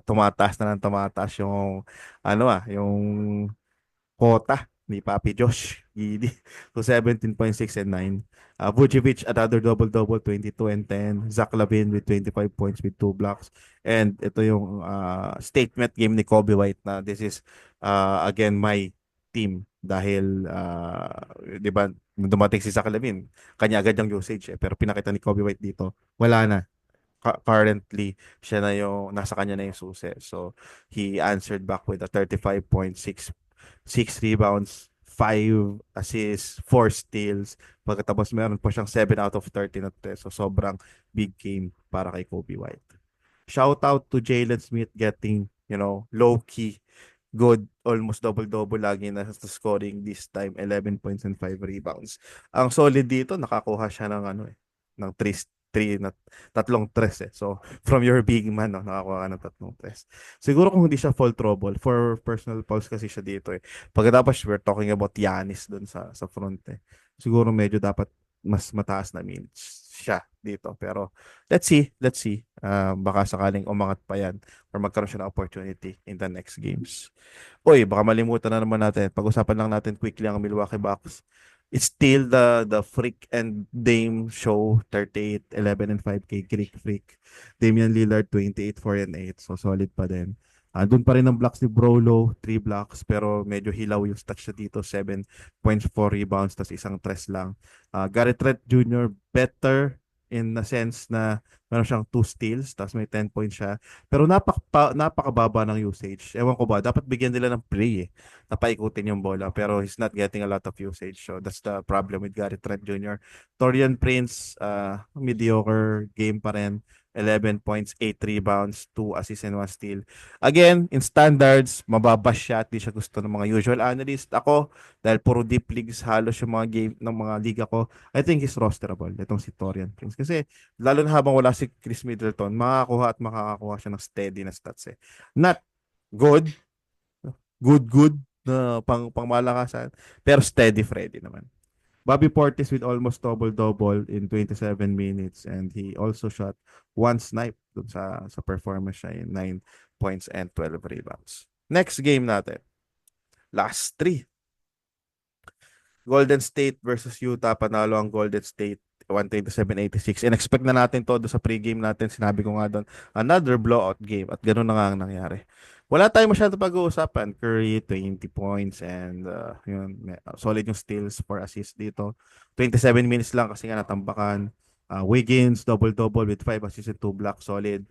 tumataas na ng tumataas yung yung quota ni Papi Josh Giddey. So 17.6 and 9. Vucevic, another double-double, 22 and 10. Zach LaVine with 25 points with 2 blocks. And ito yung statement game ni Kobe White na this is again my team dahil 'di ba dumating si Zach LaVine, kanya agad yung usage pero pinakita ni Kobe White dito, wala na. Currently siya na yung nasa kanya na yung susi. So he answered back with a 35.6 rebounds, 5 assists, 4 steals. Pagkatapos meron pa siyang 7 out of 13 at test. So sobrang big game para kay Kobe White. Shout out to Jalen Smith getting, low key good, almost double-double lagi na sa scoring this time, 11 points and 5 rebounds. Ang solid dito, nakakuha siya ng ng 3 na tatlong tres eh. So, from your big man, no, nakakuha ka ng tatlong tres. Siguro kung hindi siya fall trouble, for personal fouls kasi siya dito eh. Pagkatapos, we're talking about Giannis dun sa front eh. Siguro medyo dapat mas mataas na minutes siya dito. Pero, let's see. Baka sakaling umangat pa yan or magkaroon siya ng opportunity in the next games. Uy, baka malimutan na naman natin. Pag-usapan lang natin quickly ang Milwaukee Bucks. It's still the Freak and Dame show, 38, 11 and 5 kay Greek Freak. Damian Lillard, 28, 4 and 8. So, solid pa din. Doon pa rin ang blocks ni Brolo, 3 blocks, pero medyo hilaw yung stats siya dito, 7.4 rebounds, tas isang tres lang. Garrett Trent Jr., better in the sense na meron siyang 2 steals, tas may 10 points siya. Pero napakababa ng usage. Ewan ko ba, dapat bigyan nila ng play eh. Napaikutin yung bola, pero he's not getting a lot of usage. So that's the problem with Garrett Trent Jr. Torian Prince, mediocre game pa rin. 11 points, 8 rebounds, 2 assists and 1 steal. Again, in standards, mababash siya at di siya gusto ng mga usual analyst. Ako, dahil puro deep leagues halos yung mga game ng mga liga ko, I think he's rosterable. Itong si Torian Prince. Kasi lalo na habang wala si Chris Middleton, makakakuha siya ng steady na stats eh. Not good, good na pangmalakasan, pero steady Freddy naman. Bobby Portis with almost double-double in 27 minutes and he also shot 1 snipe dun sa performance siya in 9 points and 12 rebounds. Next game natin. Last 3. Golden State versus Utah. Panalo ang Golden State 127-86. In-expect na natin to sa pregame natin. Sinabi ko nga doon, another blowout game. At ganoon na nga ang nangyari. Wala tayong masyado pag-uusapan. Curry, 20 points and solid yung steals for assist dito. 27 minutes lang kasi nga natambakan. Wiggins, double-double with 5 assists and 2 blocks. Solid.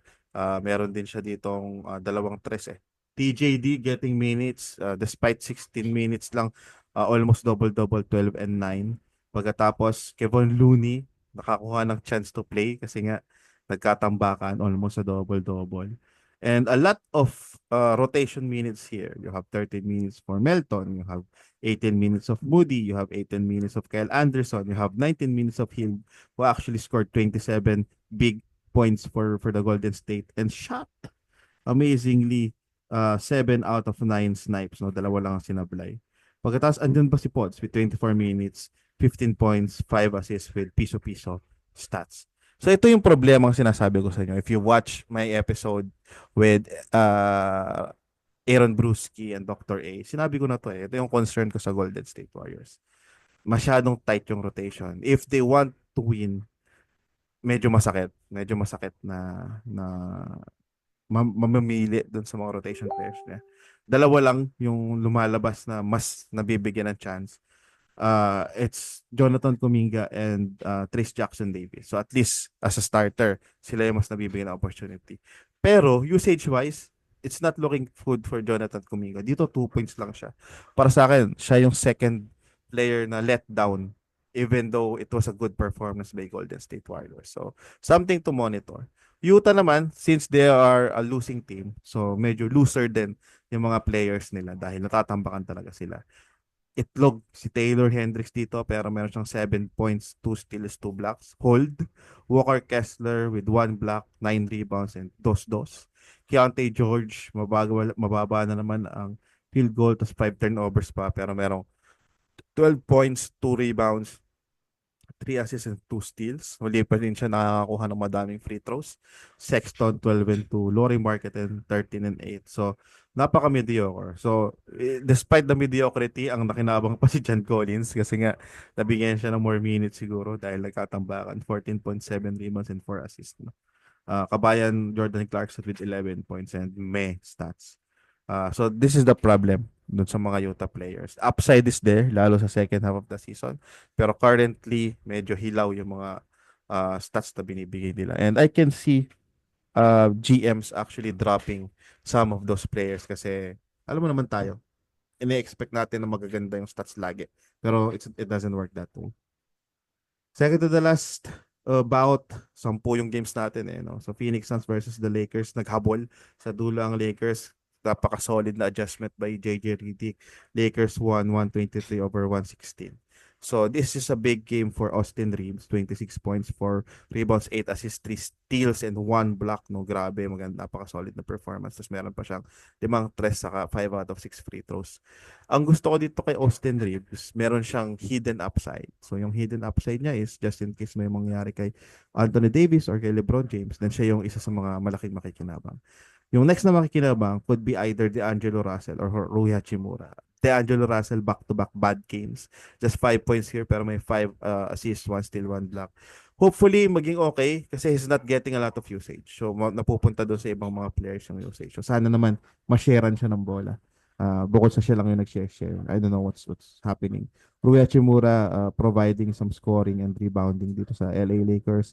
Meron din siya ditong dalawang tres eh. TJD getting minutes despite 16 minutes lang. Almost double-double, 12 and 9. Pagkatapos, Kevon Looney, nakakuha ng chance to play kasi nga nagkatambakan almost sa double-double. And a lot of rotation minutes here. You have 13 minutes for Melton. You have 18 minutes of Moody. You have 18 minutes of Kyle Anderson. You have 19 minutes of Hill, who actually scored 27 big points for the Golden State and shot amazingly 7 out of 9 snipes. No? Dalawa lang ang sinablay. Pagkatapos, andun pa si Pods with 24 minutes, 15 points, 5 assists with piso-piso stats. So ito yung problema ang sinasabi ko sa inyo. If you watch my episode with Aaron Bruschi and Dr. A, sinabi ko na to eh. Ito yung concern ko sa Golden State Warriors. Masyadong tight yung rotation. If they want to win, medyo masakit. Medyo masakit na mamamili dun sa mga rotation players niya. Dalawa lang yung lumalabas na mas nabibigyan ng chance. It's Jonathan Kuminga and Trace Jackson Davis. So at least as a starter, sila yung mas nabibigyan ng opportunity. Pero usage-wise, it's not looking good for Jonathan Kuminga. Dito 2 points lang siya. Para sa akin, siya yung second player na let down even though it was a good performance by Golden State Warriors. So something to monitor. Utah naman, since they are a losing team, so medyo looser din yung mga players nila dahil natatambakan talaga sila. Itlog si Taylor Hendricks dito pero meron siyang 7 points, 2 steals, 2 blocks. Hold, Walker Kessler with 1 block, 9 rebounds, and 2-2. Keontae George, mababa na naman ang field goal, tapos 5 turnovers pa pero merong 12 points, 2 rebounds, 3 assists and 2 steals. Huli pa rin siya nakakakuha ng madaming free throws. Sexton 12 and 2, Laurie Marketing 13 and 8. So napaka-mediocre. So despite the mediocrity, ang nakinabang pa si John Collins kasi nga nabigyan siya ng more minutes siguro dahil nagkatambakan. 14.7 rebounds and 4 assists. No? Kabayan Jordan Clarkson with 11 points and may stats. So this is the problem dun sa mga Utah players. Upside is there, lalo sa second half of the season. Pero currently, medyo hilaw yung mga stats na binibigay nila. And I can see GMs actually dropping some of those players kasi alam mo naman tayo, ine-expect natin na magaganda yung stats lagi. Pero it doesn't work that way. Second to the last, about 10 yung games natin eh. No? So Phoenix Suns versus the Lakers, naghabol sa dulo ang Lakers. Napaka-solid na adjustment by JJ Redick. Lakers won 123 over 116. So this is a big game for Austin Reeves. 26 points, 4 rebounds, 8 assists, 3 steals, and 1 block. No, grabe, maganda, napaka-solid na performance. Tapos meron pa siyang 5 tres, saka 5 out of 6 free throws. Ang gusto ko dito kay Austin Reeves, meron siyang hidden upside. So yung hidden upside niya is just in case may mangyari kay Anthony Davis or kay LeBron James, then siya yung isa sa mga malaking makikinabang. Yung next na makikinabang could be either D'Angelo Russell or Rui Hachimura. D'Angelo Russell back-to-back bad games. Just 5 points here pero may 5 assists, 1 steal, 1 block. Hopefully maging okay kasi he's not getting a lot of usage. So napupunta doon sa ibang mga players yung usage. So sana naman ma-sharean siya ng bola. Bukod sa siya lang yung nag-share. I don't know what's happening. Rui Hachimura providing some scoring and rebounding dito sa LA Lakers.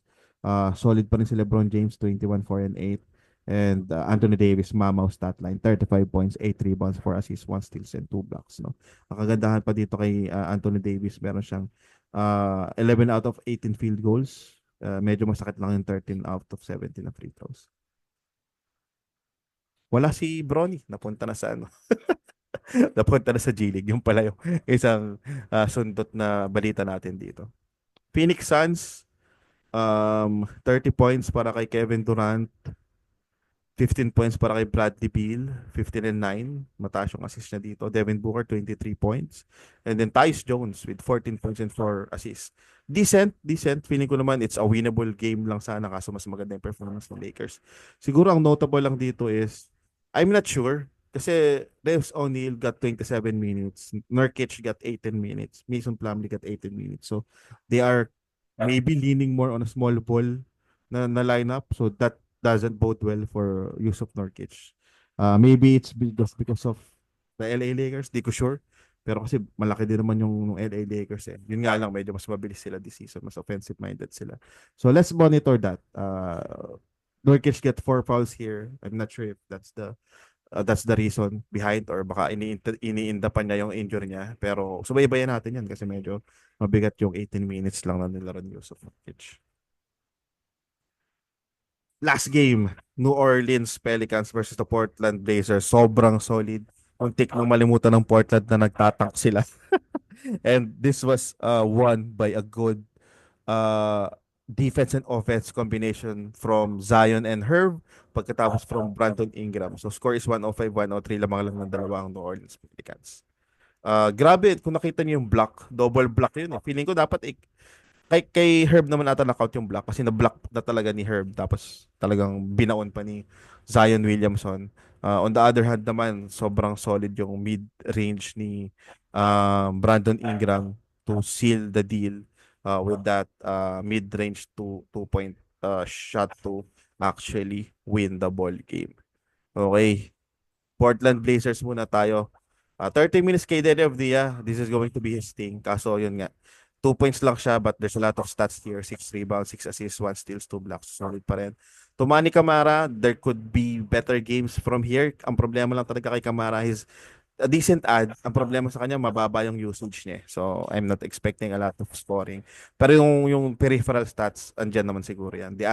Solid pa rin si LeBron James, 21, 4, and 8. And Anthony Davis, mamaw stat line, 35 points, 8 rebounds, 4 assists, 1 steals, and 2 blocks. No? Ang kagandahan pa dito kay Anthony Davis, meron siyang 11 out of 18 field goals. Medyo masakit lang yung 13 out of 17 na free throws. Wala si Bronny, napunta na sa ano. Napunta na sa G-League. Yung pala yung isang sundot na balita natin dito. Phoenix Suns, 30 points para kay Kevin Durant, 15 points para kay Bradley Beal, 15 and 9. Mataas yung assist niya dito. Devin Booker, 23 points. And then Tyus Jones with 14 points and 4 assists. Decent. Feeling ko naman it's a winnable game lang sana kaso mas maganda yung performance ng Lakers. Siguro ang notable lang dito is, I'm not sure, kasi Reeves O'Neal got 27 minutes. Nurkic got 18 minutes. Mason Plumlee got 18 minutes. So they are maybe leaning more on a small ball na lineup. So that doesn't bode well for Yusuf Nurkic. Maybe it's just because of the LA Lakers, di ko sure. Pero kasi malaki din naman yung LA Lakers eh. Yun nga lang, medyo mas mabilis sila this season, mas offensive-minded sila. So let's monitor that. Nurkic get 4 fouls here. I'm not sure if that's the reason behind or baka iniinda pa niya yung injury niya. Pero subaybayan natin yan kasi medyo mabigat yung 18 minutes lang na nilaro ni Yusuf Nurkic. Last game, New Orleans Pelicans versus the Portland Blazers. Sobrang solid. Muntik nang malimutan ng Portland na nagtatank sila. And this was won by a good uh, defense and offense combination from Zion and Herb pagkatapos from Brandon Ingram. So score is 105-103 lamang lang ng dalawang New Orleans Pelicans. Grabe, kung nakita niyo yung block, double block yun. Feeling ko dapat kay Herb naman ata knockout yung block kasi na-block na talaga ni Herb tapos talagang binaon pa ni Zion Williamson. On the other hand naman, sobrang solid yung mid-range ni Brandon Ingram to seal the deal with that mid-range two-point shot to actually win the ball game. Okay, Portland Blazers muna tayo. 30 minutes kay Dede of Dia. This is going to be his thing. Kaso yun nga. 2 points lang siya but there's a lot of stats here. 6 rebounds, 6 assists, 1 steals, 2 blocks. Solid pa rin. To Manny Camara, there could be better games from here. Ang problema lang talaga kay Camara is a decent ad. Ang problema sa kanya, mababa yung usage niya. So, I'm not expecting a lot of scoring. Pero yung peripheral stats, andyan naman siguro yan. De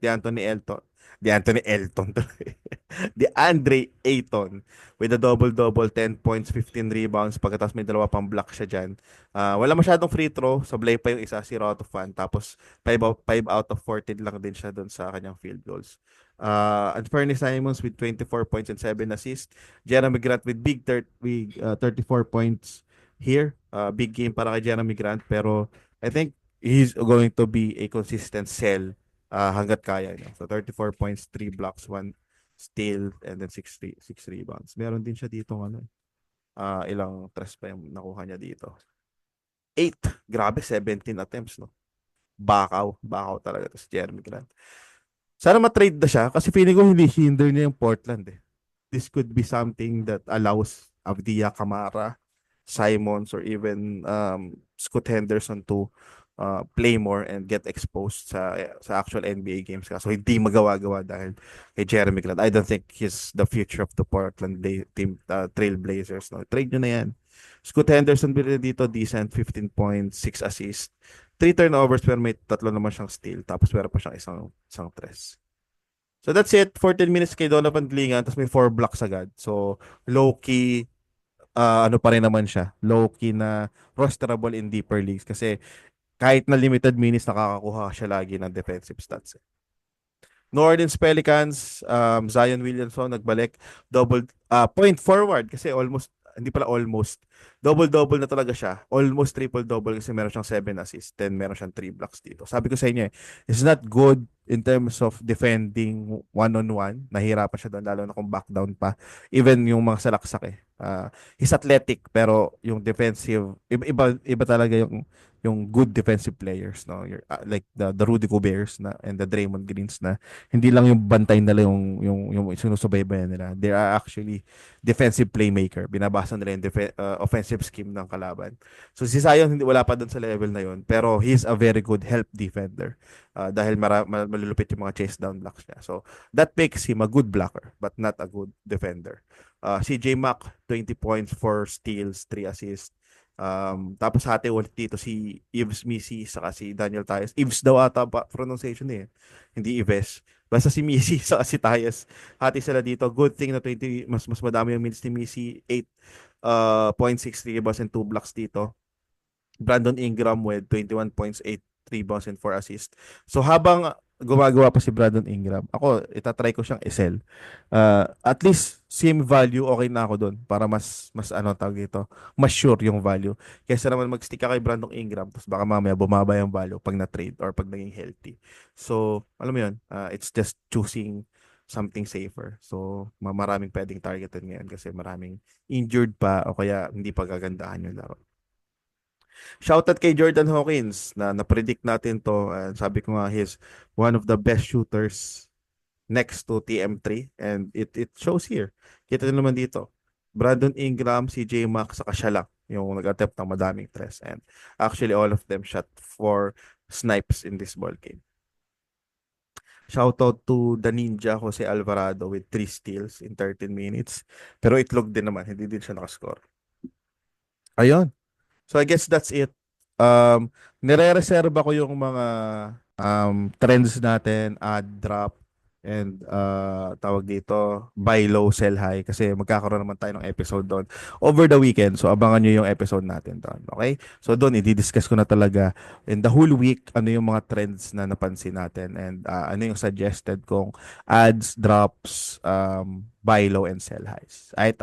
Anthony Elton tuloy. DeAndre Ayton with a double-double, 10 points, 15 rebounds. Pagkatapos may dalawa pang block siya dyan. Wala masyadong free throw. Sablay pa yung isa, 0 out of 1. Tapos 5 out of 14 lang din siya doon sa kanyang field goals. And Fernie Simons with 24 points and 7 assists. Jeremy Grant with 34 points here. Big game para kay Jeremy Grant. Pero I think he's going to be a consistent sell hanggat kaya niya. So 34 points, 3 blocks, 1 steal, and then 6 rebounds. Meron din siya dito ilang tres pa yung nakuha niya dito. 8. Grabe, 17 attempts, no? Bakaw talaga to si Jeremy Grant. Sana matrade na siya kasi feeling ko hindi hinder niya yung Portland eh. This could be something that allows Avdia, Camara, Simons, or even Scoot Henderson to play more and get exposed sa actual NBA games. So hindi magawa-gawa dahil kay Jeremy Grant. I don't think he's the future of the Portland team, Trail Blazers. No? Trade nyo na yan. Scoot Henderson dito, decent, 15 points, 6 assists. 3 turnovers pero may 3 naman siyang steal tapos meron pa siyang isang tres. So that's it. 14 minutes kay Donovan Glingan tapos may 4 blocks agad. So low-key ano pa rin naman siya. Low-key na rosterable in deeper leagues kasi kahit na limited minutes nakakakuha siya lagi ng defensive stats. New Orleans Pelicans, Zion Williamson nagbalik point forward kasi almost double-double na talaga siya. Almost triple-double kasi meron siyang 7 assists, then meron siyang 3 blocks dito. Sabi ko sa inyo it's not good in terms of defending one-on-one. Nahirapan siya doon, lalo na kung back down pa. Even yung mga salaksak he's athletic, pero yung defensive, iba talaga yung good defensive players, no? Like the Rudy Goberts and the Draymond Greens na hindi lang yung bantay nila yung sinusubaybayan nila. They are actually defensive playmaker. Binabasa nila yung offensive scheme ng kalaban. So si Zion wala pa doon sa level na yun, pero he's a very good help defender. Dahil malulupit yung mga chase down blocks niya. So that makes him a good blocker but not a good defender. CJ Mack 20 points, 4 steals, 3 assists. Tapos hati ulit dito si Yves Missy saka si Daniel Tyus. Yves daw ata pa pronunciation hindi Yves. Basta si Missy saka si Tyus. Hati sila dito. Good thing na 20 mas madami yung minutes ni Missy. 8.6 rebounds and 2 blocks dito. Brandon Ingram with 21 points, 8 rebounds and 4 assists. So habang gumagawa pa si Brandon Ingram, ako itatry ko siyang i-sell. At least same value, okay na ako doon para mas tawag ito, mas sure yung value. Kaysa naman mag-stick ka kay Brandon Ingram tapos baka mamaya bumaba yung value pag na-trade or pag naging healthy. So, alam mo yun, it's just choosing something safer. So, maraming pwedeng targetin ngayon kasi maraming injured pa o kaya hindi pa gagandahan yung laro. Shoutout kay Jordan Hawkins na predict natin to. Sabi ko nga, he's one of the best shooters next to TM3 and it shows here. Kita nyo naman dito. Brandon Ingram, CJ Mack, saka siya lang yung nag-attempt ng madaming tres. And actually, all of them shot 4 snipes in this ball game. Shoutout to the Ninja Jose Alvarado with 3 steals in 13 minutes. Pero itlog din naman, hindi din siya nakascore. Ayun. So I guess that's it. Nire-reserve ko yung mga trends natin, ad drop, And tawag dito, buy low, sell high kasi magkakaroon naman tayo ng episode doon over the weekend. So abangan nyo yung episode natin doon. Okay? So doon, i-discuss ko na talaga in the whole week ano yung mga trends na napansin natin and ano yung suggested kong ads, drops, buy low and sell highs. Ay.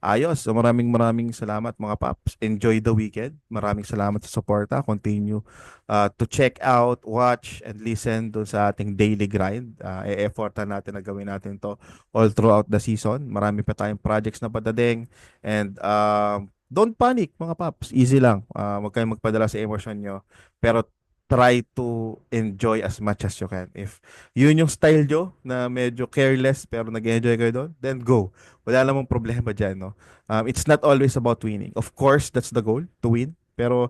Ayos. So maraming maraming salamat mga paps. Enjoy the weekend. Maraming salamat sa suporta. Continue to check out, watch, and listen dun sa ating daily grind. E-effortan natin na gawin natin to all throughout the season. Marami pa tayong projects na padating. And don't panic mga paps. Easy lang. Huwag kayong magpadala sa emosyon nyo. Pero try to enjoy as much as you can. If yun yung style nyo na medyo careless pero nag-enjoy kayo doon, then go. Wala namang problema dyan, no? It's not always about winning. Of course, that's the goal, to win. Pero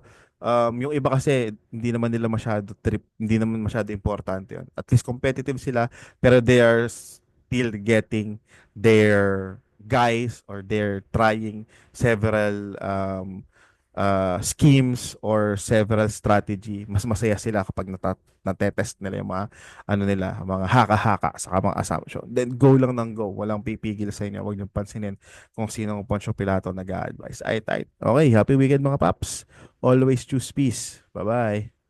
yung iba kasi, hindi naman nila masyado trip, hindi naman masyado importante yun. At least competitive sila, pero they are still getting their guys or they're trying several schemes or several strategy. Mas masaya sila kapag natetest nila yung mga ano nila, mga haka-haka sa mga assumption. Then go lang ng go. Walang pipigil sa inyo. Huwag niyong pansinin kung sino ang Poncio Pilato nag-a-advise. Ay, tight. Okay, happy weekend mga paps. Always choose peace. Bye-bye.